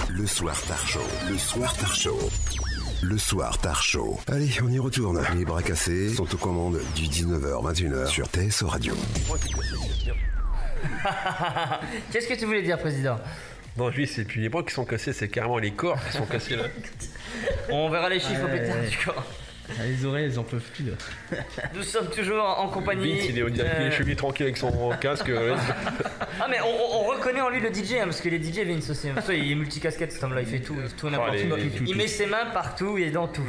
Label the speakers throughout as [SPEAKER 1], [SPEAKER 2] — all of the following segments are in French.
[SPEAKER 1] Le soir Tard Show. Le soir Tard Show. Le soir Tard Show. Allez, on y retourne. Les bras cassés sont aux commandes du 19h-21h sur TSO Radio.
[SPEAKER 2] Qu'est-ce que tu voulais dire, président?
[SPEAKER 3] Non, lui, c'est plus les bras qui sont cassés, c'est carrément les corps qui sont cassés là.
[SPEAKER 2] On verra les chiffres plus tard du corps.
[SPEAKER 4] Les oreilles, elles en peuvent plus.
[SPEAKER 2] Nous sommes toujours en compagnie.
[SPEAKER 3] Vince, il est chevillé tranquille avec son casque.
[SPEAKER 2] Ah, mais on reconnaît en lui le DJ, hein, parce qu'il est DJ, Vince aussi. Il est multicasquette, cet homme-là, il fait tout n'importe quoi. Il met ses mains partout, il est dans tout.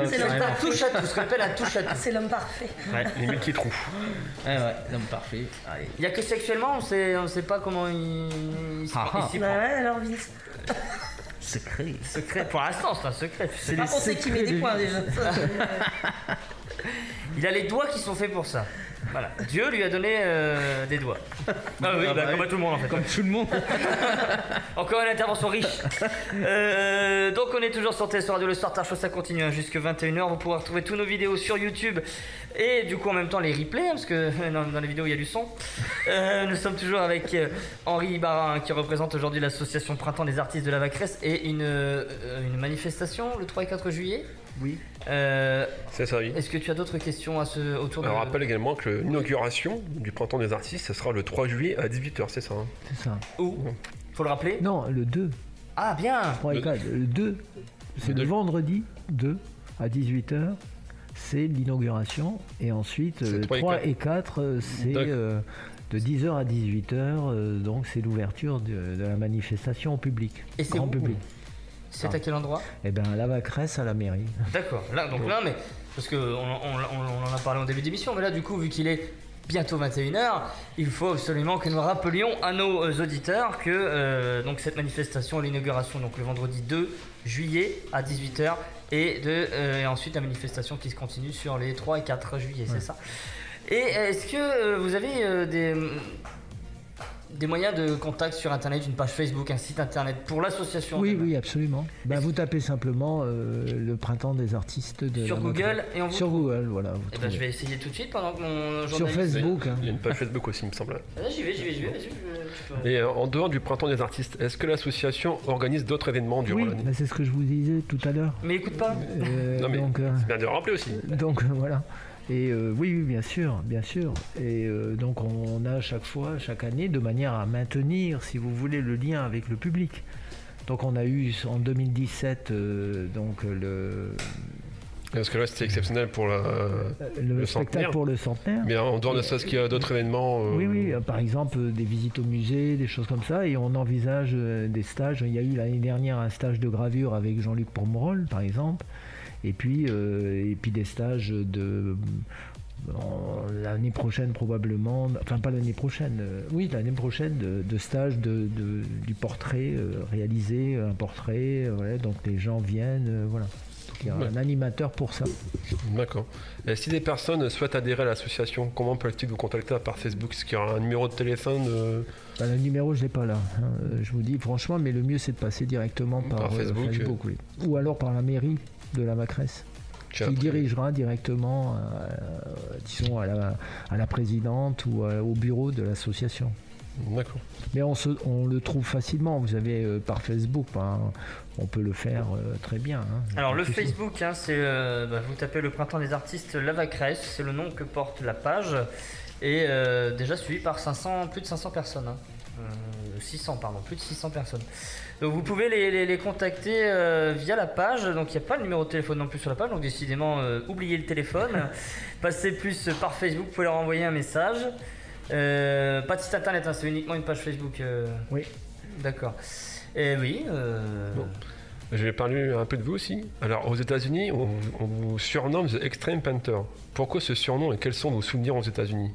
[SPEAKER 5] C'est l'homme
[SPEAKER 2] touche à tout, ce qu'on appelle un touche à tout.
[SPEAKER 5] C'est l'homme parfait.
[SPEAKER 3] Ouais, les multi-trous.
[SPEAKER 4] Ouais, l'homme parfait.
[SPEAKER 2] Il n'y a que sexuellement, on sait pas comment il s'y prend.
[SPEAKER 5] Ouais, alors Vince.
[SPEAKER 2] Secret, pour l'instant, c'est un secret.
[SPEAKER 5] On sait qui met des points déjà.
[SPEAKER 2] Il a les doigts qui sont faits pour ça. Voilà. Dieu lui a donné des doigts. Ah oui, comme à tout le monde en fait.
[SPEAKER 4] Comme tout le monde.
[SPEAKER 2] Encore une intervention riche. Donc on est toujours sur TSO Radio, le Soir Tard Show, ça continue jusqu'à 21h. Vous pourrez retrouver tous nos vidéos sur YouTube et du coup en même temps les replays, parce que dans les vidéos il y a du son. Nous sommes toujours avec Henri Barin qui représente aujourd'hui l'association Printemps des artistes de la Vacresse et une manifestation le 3 et 4 juillet.
[SPEAKER 4] Oui.
[SPEAKER 3] C'est ça, oui.
[SPEAKER 2] Est-ce que tu as d'autres questions autour de...
[SPEAKER 3] On rappelle également que l'inauguration du Printemps des artistes, ce sera le 3 juillet à 18h, c'est ça, hein?
[SPEAKER 4] C'est ça.
[SPEAKER 2] Où? Faut le rappeler?
[SPEAKER 4] Non, le 2.
[SPEAKER 2] Ah, bien.
[SPEAKER 4] 3 et 4. Le 2, c'est le vendredi 2 à 18h. C'est l'inauguration. Et ensuite, le 3 et 4, c'est de 10h à 18h. Donc, c'est l'ouverture de la manifestation au public.
[SPEAKER 2] Et c'est
[SPEAKER 4] grand public.
[SPEAKER 2] C'est à quel endroit?
[SPEAKER 4] Eh bien, à la Vacresse, à la mairie.
[SPEAKER 2] D'accord. Là, mais parce qu'on en a parlé en début d'émission, mais là, du coup, vu qu'il est bientôt 21h, il faut absolument que nous rappelions à nos auditeurs que donc cette manifestation, l'inauguration, donc le vendredi 2 juillet à 18h, et ensuite la manifestation qui se continue sur les 3 et 4 juillet, c'est ça. Et est-ce que vous avez des moyens de contact sur internet, une page Facebook, un site internet pour l'association?
[SPEAKER 4] Oui, absolument. Vous tapez simplement le Printemps des artistes de
[SPEAKER 2] sur Google et on vous
[SPEAKER 4] sur
[SPEAKER 2] trouve.
[SPEAKER 4] Google, voilà.
[SPEAKER 2] Je vais essayer tout de suite pendant que mon journaliste...
[SPEAKER 4] Sur Facebook.
[SPEAKER 3] Il y a une page Facebook aussi, il me semble.
[SPEAKER 2] J'y vais, vas-y.
[SPEAKER 3] Et en dehors du Printemps des artistes, est-ce que l'association organise d'autres événements durant l'année?
[SPEAKER 4] C'est ce que je vous disais tout à l'heure.
[SPEAKER 2] Mais écoute pas.
[SPEAKER 3] Non, mais c'est bien de le rappeler aussi.
[SPEAKER 4] Donc voilà. Et oui, bien sûr. Et donc on a chaque année, de manière à maintenir, si vous voulez, le lien avec le public. Donc on a eu en 2017
[SPEAKER 3] Parce que là c'était exceptionnel pour
[SPEAKER 4] le spectacle pour le centenaire.
[SPEAKER 3] Mais en dehors de ça, est-ce qu'il y a d'autres événements
[SPEAKER 4] Oui, par exemple des visites au musée, des choses comme ça, et on envisage des stages. Il y a eu l'année dernière un stage de gravure avec Jean-Luc Pomerol, par exemple. Et puis des stages l'année prochaine probablement, enfin pas l'année prochaine, l'année prochaine de stages du portrait, réaliser un portrait, donc les gens viennent, voilà. Donc il y a un animateur pour ça.
[SPEAKER 3] D'accord. Et si des personnes souhaitent adhérer à l'association, comment peuvent-ils vous contacter à part Facebook? Est-ce qu'il y a un numéro de téléphone
[SPEAKER 4] Le numéro, je ne l'ai pas là, je vous dis franchement, mais le mieux c'est de passer directement par Facebook oui. Ou alors par la mairie de la Vacresse, qui dirigera directement disons à la présidente ou au bureau de l'association.
[SPEAKER 3] D'accord.
[SPEAKER 4] Mais on le trouve facilement, vous avez par Facebook, on peut le faire très bien.
[SPEAKER 2] Alors le Facebook, c'est vous tapez le Printemps des artistes La Vacresse, c'est le nom que porte la page, et déjà suivi par plus de 500 personnes. Plus de 600 personnes. Donc vous pouvez les contacter via la page. Donc il n'y a pas le numéro de téléphone non plus sur la page. Donc décidément, oubliez le téléphone. Passez plus par Facebook, vous pouvez leur envoyer un message. Pas de site internet, c'est uniquement une page Facebook.
[SPEAKER 4] Oui.
[SPEAKER 2] D'accord. Et oui.
[SPEAKER 3] Bon. Je vais parler un peu de vous aussi. Alors aux États-Unis, on vous surnomme The Extreme Painter. Pourquoi ce surnom et quels sont vos souvenirs aux États-Unis?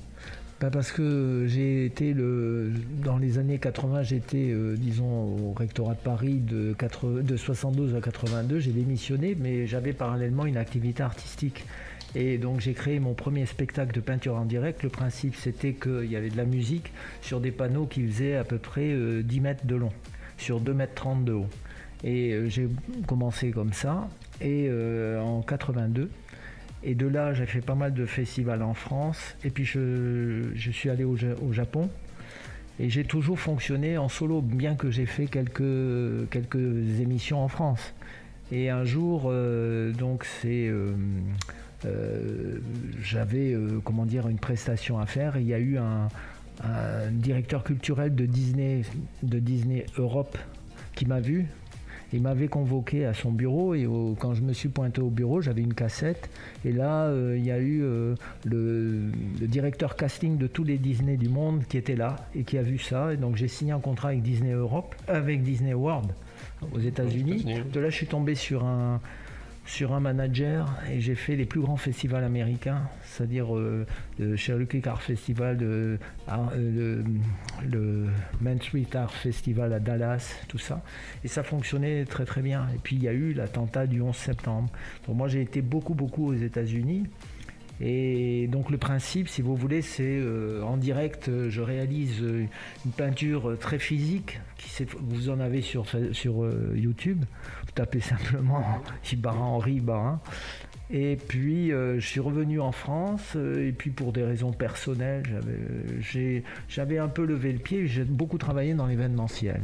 [SPEAKER 4] Parce que j'ai été dans les années 80, j'étais au rectorat de Paris de 72 à 82, j'ai démissionné, mais j'avais parallèlement une activité artistique. Et donc j'ai créé mon premier spectacle de peinture en direct. Le principe c'était qu'il y avait de la musique sur des panneaux qui faisaient à peu près 10 mètres de long, sur 2 mètres 30 de haut. Et j'ai commencé comme ça, et en 82. Et de là, j'ai fait pas mal de festivals en France. Et puis, je suis allé au Japon. Et j'ai toujours fonctionné en solo, bien que j'ai fait quelques émissions en France. Et un jour, j'avais une prestation à faire. Et il y a eu un directeur culturel de Disney Europe qui m'a vu. Il m'avait convoqué à son bureau et quand je me suis pointé au bureau, j'avais une cassette. Et là, il y a eu le directeur casting de tous les Disney du monde qui était là et qui a vu ça. Et donc j'ai signé un contrat avec Disney Europe, avec Disney World aux États-Unis. De là, je suis tombé sur un manager et j'ai fait les plus grands festivals américains, c'est-à-dire le Cherokee Art Festival, le Main Street Art Festival à Dallas, tout ça. Et ça fonctionnait très très bien. Et puis il y a eu l'attentat du 11 septembre. Donc moi j'ai été beaucoup aux États-Unis. Et donc le principe, si vous voulez, c'est en direct, je réalise une peinture très physique, vous en avez sur YouTube, vous tapez simplement Henri Ibarra. Et puis je suis revenu en France, et puis pour des raisons personnelles, j'avais un peu levé le pied, j'ai beaucoup travaillé dans l'événementiel.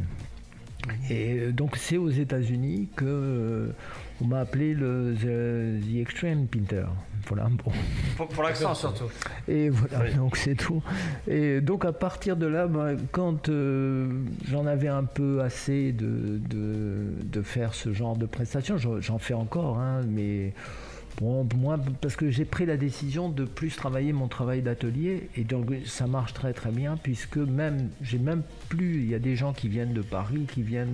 [SPEAKER 4] Et donc c'est aux États-Unis que on m'a appelé The Extreme Painter. Voilà, bon.
[SPEAKER 2] Pour l'accent surtout.
[SPEAKER 4] Et voilà, donc c'est tout. Et donc à partir de là, quand j'en avais un peu assez de faire ce genre de prestations, j'en fais encore, hein, mais bon, moi, parce que j'ai pris la décision de plus travailler mon travail d'atelier, et donc ça marche très très bien, puisque il y a des gens qui viennent de Paris, qui viennent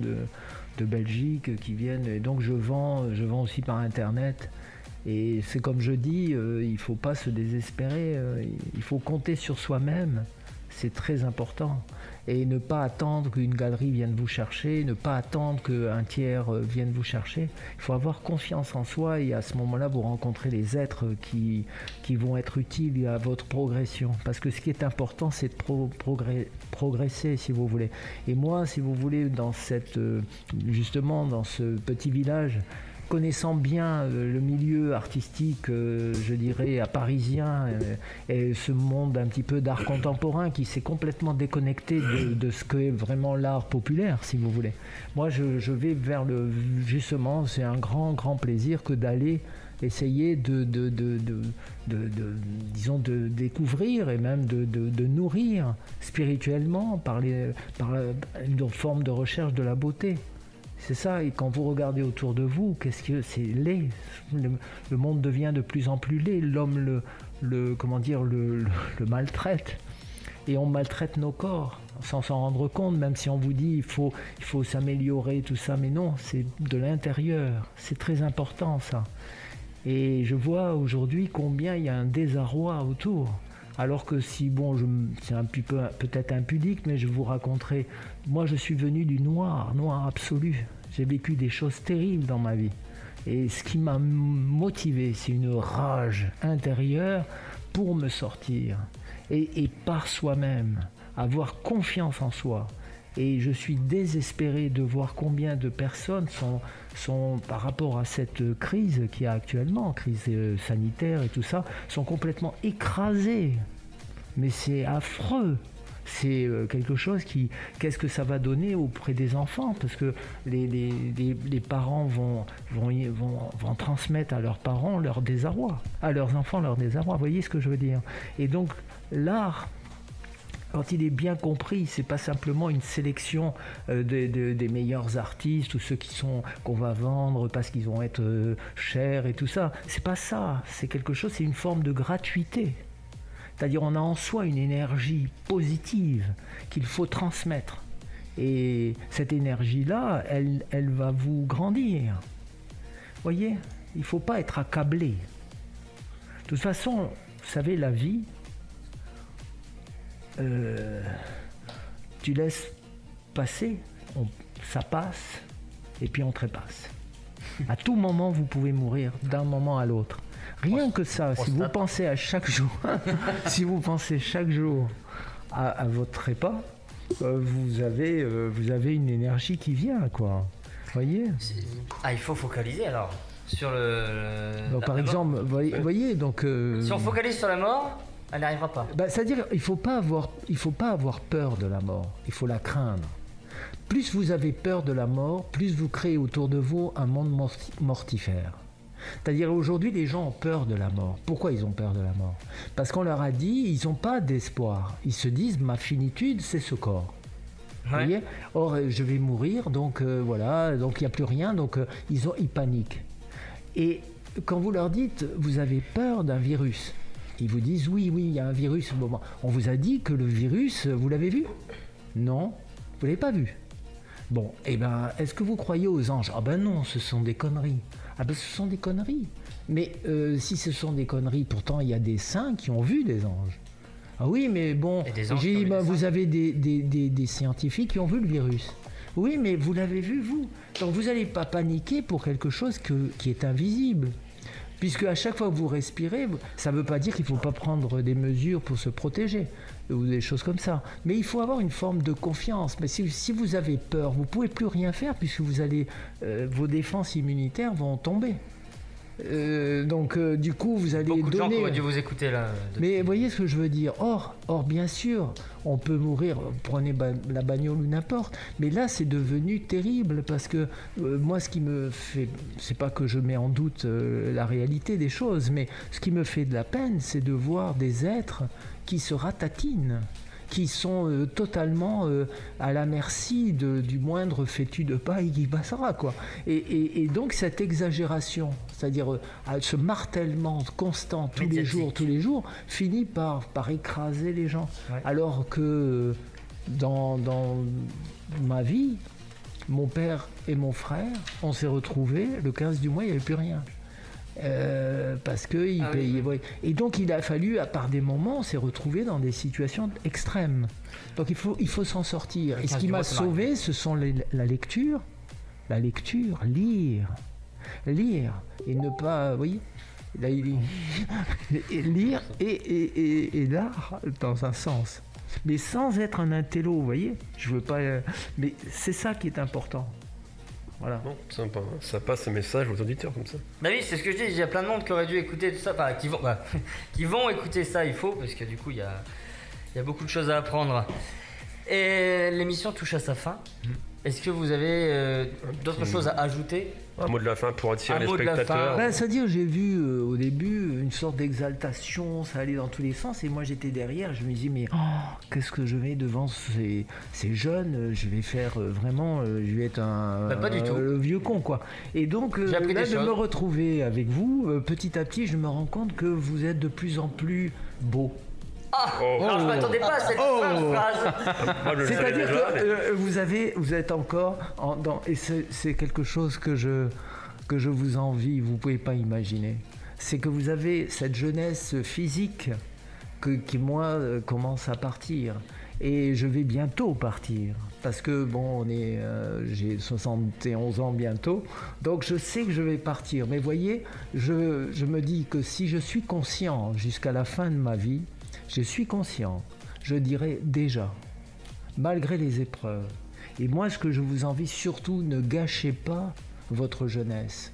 [SPEAKER 4] de Belgique, qui viennent, et donc je vends aussi par internet. Et c'est comme je dis, il ne faut pas se désespérer, il faut compter sur soi-même, c'est très important. Et ne pas attendre qu'une galerie vienne vous chercher, ne pas attendre qu'un tiers vienne vous chercher. Il faut avoir confiance en soi et à ce moment-là, vous rencontrez les êtres qui vont être utiles à votre progression. Parce que ce qui est important, c'est de progresser, si vous voulez. Et moi, si vous voulez, dans ce petit village, connaissant bien le milieu artistique, je dirais, parisien, et ce monde un petit peu d'art contemporain qui s'est complètement déconnecté de ce qu'est vraiment l'art populaire, si vous voulez. Moi, je vais vers justement, c'est un grand plaisir que d'aller essayer de découvrir et même de nourrir spirituellement par une forme de recherche de la beauté. C'est ça, et quand vous regardez autour de vous, qu'est-ce que c'est laid. Le monde devient de plus en plus laid. L'homme le maltraite. Et on maltraite nos corps sans s'en rendre compte, même si on vous dit il faut s'améliorer, tout ça. Mais non, c'est de l'intérieur. C'est très important, ça. Et je vois aujourd'hui combien il y a un désarroi autour. Alors que c'est un petit peu peut-être impudique, mais je vous raconterai. Moi, je suis venu du noir absolu. J'ai vécu des choses terribles dans ma vie. Et ce qui m'a motivé, c'est une rage intérieure pour me sortir. Et par soi-même, avoir confiance en soi. Et je suis désespéré de voir combien de personnes sont par rapport à cette crise qu'il y a actuellement, crise sanitaire et tout ça, sont complètement écrasées. Mais c'est affreux. C'est quelque chose qu'est-ce que ça va donner auprès des enfants, parce que les parents vont transmettre à leurs parents leur désarroi, à leurs enfants leur désarroi. Vous voyez ce que je veux dire? Et donc l'art, quand il est bien compris, c'est pas simplement une sélection des meilleurs artistes ou ceux qu'on va vendre parce qu'ils vont être chers et tout ça. C'est pas ça. C'est quelque chose, c'est une forme de gratuité. C'est-à-dire on a en soi une énergie positive qu'il faut transmettre. Et cette énergie-là, elle va vous grandir. Vous voyez, il ne faut pas être accablé. De toute façon, vous savez, la vie, tu laisses passer, ça passe, et puis on trépasse. À tout moment, vous pouvez mourir d'un moment à l'autre. Rien que ça, si vous pensez à chaque jour, si vous pensez chaque jour à votre trépas, vous avez une énergie qui vient, quoi. Voyez.
[SPEAKER 2] Il faut focaliser alors sur
[SPEAKER 4] donc par exemple, voyez, donc.
[SPEAKER 2] Si on focalise sur la mort, Elle n'arrivera pas.
[SPEAKER 4] C'est-à-dire il faut pas avoir peur de la mort, il faut la craindre. Plus vous avez peur de la mort, plus vous créez autour de vous un monde mortifère. C'est-à-dire aujourd'hui, les gens ont peur de la mort. Pourquoi ils ont peur de la mort? Parce qu'on leur a dit, ils n'ont pas d'espoir. Ils se disent, ma finitude, c'est ce corps. Vous voyez? Or, je vais mourir, donc voilà, donc il n'y a plus rien, donc ils paniquent. Et quand vous leur dites, vous avez peur d'un virus, ils vous disent, oui, il y a un virus. Bon, on vous a dit que le virus, vous l'avez vu? Non, vous ne l'avez pas vu. Bon, est-ce que vous croyez aux anges? Ah ben non, ce sont des conneries. Ah ben ce sont des conneries. Mais si ce sont des conneries, pourtant il y a des saints qui ont vu des anges. Ah oui, mais bon, j'ai dit, vous avez des scientifiques qui ont vu le virus. Oui, mais vous l'avez vu, vous. Donc vous n'allez pas paniquer pour quelque chose qui est invisible. Puisque à chaque fois que vous respirez, ça ne veut pas dire qu'il ne faut pas prendre des mesures pour se protéger, ou des choses comme ça. Mais il faut avoir une forme de confiance. Mais si vous avez peur, vous ne pouvez plus rien faire, puisque vos défenses immunitaires vont tomber. Donc du coup vous allez
[SPEAKER 2] beaucoup de gens qui
[SPEAKER 4] donner...
[SPEAKER 2] auraient dû vous écouter là.
[SPEAKER 4] Mais voyez ce que je veux dire. Or bien sûr, on peut mourir, prenez la bagnole ou n'importe, mais là c'est devenu terrible parce que moi ce qui me fait, c'est pas que je mets en doute la réalité des choses, mais ce qui me fait de la peine, c'est de voir des êtres qui se ratatinent, qui sont totalement à la merci du moindre fétu de paille qui passera, quoi. Et donc cette exagération, c'est-à-dire ce martèlement constant tous les jours, finit par écraser les gens. Ouais. Alors que dans ma vie, mon père et mon frère, on s'est retrouvés, le 15 du mois, il n'y avait plus rien. Parce qu'ils payaient. Oui. Et donc il a fallu, à part des moments, on s'est retrouvé dans des situations extrêmes. Donc il faut s'en sortir. Et ce qui m'a sauvé, ce sont la lecture, lire et ne pas, vous voyez, lire et l'art dans un sens, mais sans être un intello, vous voyez. Je veux pas, mais c'est ça qui est important. Voilà.
[SPEAKER 3] Bon, sympa, hein. Ça passe ce message aux auditeurs comme ça.
[SPEAKER 2] Bah oui, c'est ce que je dis, il y a plein de monde qui aurait dû écouter tout ça, enfin qui vont écouter ça, il faut, parce que du coup il y a beaucoup de choses à apprendre. Et l'émission touche à sa fin. Est-ce que vous avez d'autres choses à ajouter?
[SPEAKER 3] Un mot de la fin pour attirer les spectateurs.
[SPEAKER 4] C'est-à-dire, j'ai vu au début une sorte d'exaltation, ça allait dans tous les sens, et moi j'étais derrière, je me disais, mais qu'est-ce que je vais devant ces jeunes, je vais faire vraiment, je vais être
[SPEAKER 2] pas du tout.
[SPEAKER 4] Le vieux con, quoi. Et donc, là, de me retrouver avec vous, petit à petit, je me rends compte que vous êtes de plus en plus beau.
[SPEAKER 2] Alors je m'attendais pas à cette phrase.
[SPEAKER 4] C'est-à-dire que vous êtes encore et c'est quelque chose que je vous envie, vous pouvez pas imaginer. C'est que vous avez cette jeunesse physique qui moi commence à partir, et je vais bientôt partir parce que bon, j'ai 71 ans bientôt, donc je sais que je vais partir. Mais voyez, je me dis que si je suis conscient jusqu'à la fin de ma vie, je suis conscient, je dirais déjà, malgré les épreuves. Et moi, ce que je vous envie, surtout, ne gâchez pas votre jeunesse.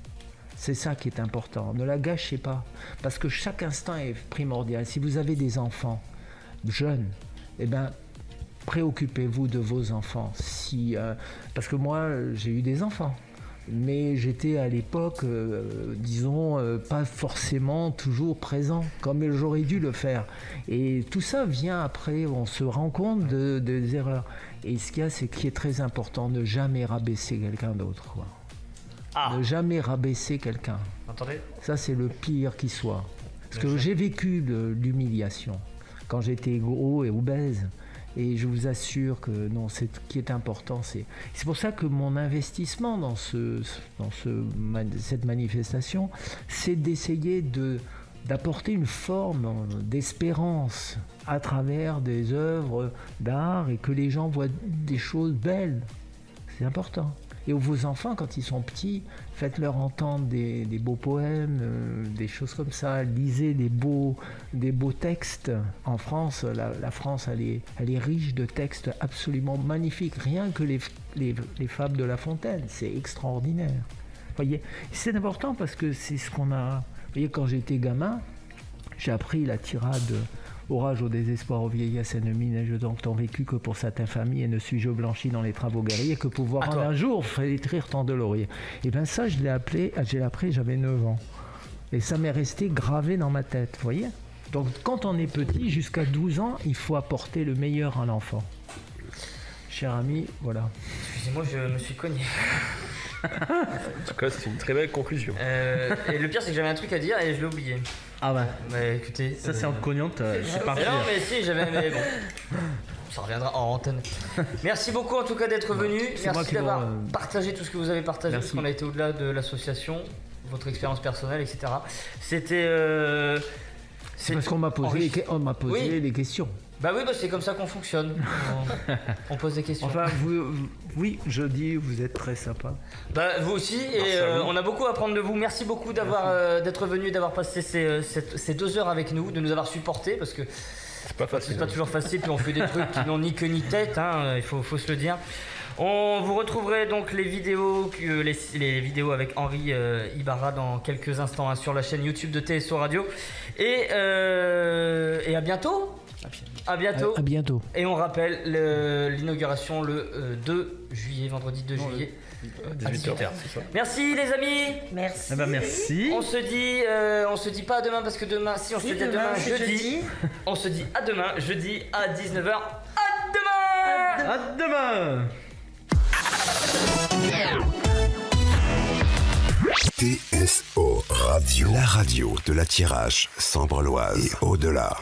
[SPEAKER 4] C'est ça qui est important, ne la gâchez pas, parce que chaque instant est primordial. Si vous avez des enfants jeunes, préoccupez-vous de vos enfants. Parce que moi, j'ai eu des enfants. Mais j'étais à l'époque, pas forcément toujours présent, comme j'aurais dû le faire. Et tout ça vient après, on se rend compte des erreurs. Et ce qu'il y a, c'est qui est très important, ne jamais rabaisser quelqu'un d'autre, quoi. Ne jamais rabaisser quelqu'un.
[SPEAKER 2] Entendez ?
[SPEAKER 4] Ça, c'est le pire qui soit. Parce que j'ai vécu l'humiliation quand j'étais gros et obèse. Et je vous assure que non, ce qui est important, c'est pour ça que mon investissement dans cette manifestation, c'est d'essayer d'apporter une forme d'espérance à travers des œuvres d'art et que les gens voient des choses belles. C'est important. Et vos enfants, quand ils sont petits, faites-leur entendre des beaux poèmes, des choses comme ça. Lisez des beaux textes. En France, la France, elle est riche de textes absolument magnifiques. Rien que les fables de La Fontaine, c'est extraordinaire. Voyez, c'est important parce que c'est ce qu'on a... Vous voyez, quand j'étais gamin, j'ai appris la tirade Orage au désespoir, aux vieillesses ennemies, n'ai-je donc tant vécu que pour cette infamie, et ne suis-je blanchi dans les travaux guerriers que pour voir en un jour flétrir tant de lauriers. Et bien ça, je l'ai appris, j'avais 9 ans. Et ça m'est resté gravé dans ma tête, vous voyez. Donc quand on est petit, jusqu'à 12 ans, il faut apporter le meilleur à l'enfant. Cher ami, voilà.
[SPEAKER 2] Excusez-moi, je me suis cogné.
[SPEAKER 3] En tout cas, c'est une très belle conclusion.
[SPEAKER 2] Et le pire, c'est que j'avais un truc à dire et je l'ai oublié.
[SPEAKER 6] Ah ouais.
[SPEAKER 2] Bah écoutez.
[SPEAKER 6] Ça, c'est en te cognant, c'est parti.
[SPEAKER 2] Non, mais si, mais bon. Ça reviendra en antenne. Merci beaucoup en tout cas d'être venu. Merci d'avoir partagé tout ce que vous avez partagé. Merci. Parce qu'on a été au-delà de l'association, votre expérience personnelle, etc. C'était.
[SPEAKER 4] C'est parce qu'on m'a posé, les questions.
[SPEAKER 2] Bah oui, c'est comme ça qu'on fonctionne. On pose des questions.
[SPEAKER 4] Enfin, oui, je dis, vous êtes très sympa.
[SPEAKER 2] Bah vous aussi, et on a beaucoup à apprendre de vous. Merci beaucoup d'être venu, d'avoir passé ces 2 heures avec nous, de nous avoir supportés, parce que
[SPEAKER 3] c'est pas facile.
[SPEAKER 2] C'est pas toujours facile, puis on fait des trucs qui n'ont ni queue ni tête, hein, il faut se le dire. On vous retrouverez donc les vidéos avec Henri Ibarra dans quelques instants, hein, sur la chaîne YouTube de TSO Radio. Et à bientôt. À bientôt.
[SPEAKER 4] À bientôt.
[SPEAKER 2] Et on rappelle l'inauguration le 2 juillet, vendredi 2 juillet. 18h. Merci les amis.
[SPEAKER 5] Merci.
[SPEAKER 6] Eh ben, merci.
[SPEAKER 2] On se dit pas à demain parce que demain, si on se dit à demain jeudi. On se dit à demain jeudi à 19h. À demain.
[SPEAKER 6] À demain.
[SPEAKER 1] TSO Radio, la radio de la Thiérache, Sambre-Loise et au-delà.